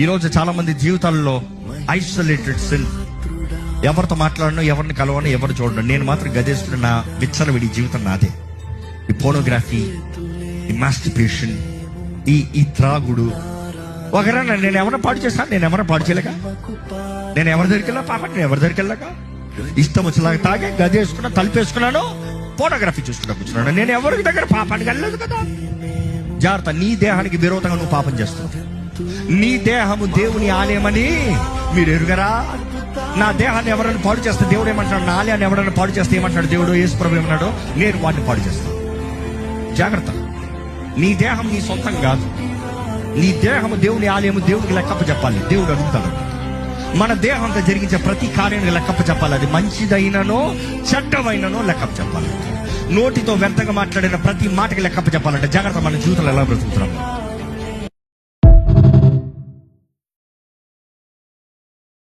ఈరోజు చాలా మంది జీవితాల్లో ఐసోలేటెడ్ సిన్. ఎవరితో మాట్లాడను, ఎవరిని కలవను, ఎవరు చూడను. నేను మాత్రం గదేసుకున్న నా విచ్చలవిడి జీవితం నాదే. ఈ పోనోగ్రఫీ, ఈ మాస్టర్బేషన్, ఈ త్రాగుడు ఒకరా. నేను ఎవరైనా పాడు చేస్తాను? నేను ఎవరైనా పాడు చేయలేక? నేను ఎవరి దగ్గరికి వెళ్ళా పాప? నేను ఎవరి దగ్గరికి వెళ్ళాక? ఇష్టం వచ్చేలాగా తాగే గదేసుకున్నా, తలిపేసుకున్నాను, పోనోగ్రఫీ చూసుకున్నా కూర్చున్నాను. నేను ఎవరికి దగ్గర పాపానికి వెళ్ళలేదు కదా. జాగ్రత్త, నీ దేహానికి విరోధంగా నువ్వు పాపం చేస్తున్నావు. నీ దేహము దేవుని ఆలయమని మీరు ఎరుగరా? నా దేహాన్ని ఎవరైనా పాడు చేస్తే దేవుడు ఏమంటాడు? నా ఆలయాన్ని ఎవరైనా పాడు చేస్తే ఏమంటాడు దేవుడు? యేసు ప్రభువు ఏమన్నాడు? నేను వాటిని పాడు చేస్తాను. జాగ్రత్త, నీ దేహం నీ సొంతం కాదు. నీ దేహము దేవుని ఆలయము. దేవుడికి లెక్కప్ప చెప్పాలి. దేవుడు అడుగుతాడు. మన దేహంతో జరిగించే ప్రతి కార్యానికి లెక్కప్ప చెప్పాలి. అది మంచిదైననో చెడ్డమైననో లెక్కప్ప చెప్పాలి. నోటితో వ్యర్థంగా మాట్లాడిన ప్రతి మాటకి లెక్కప్ప చెప్పాలంటే జాగ్రత్త, మన జీవితంలో ఎలా బ్రతుకుతున్నాము.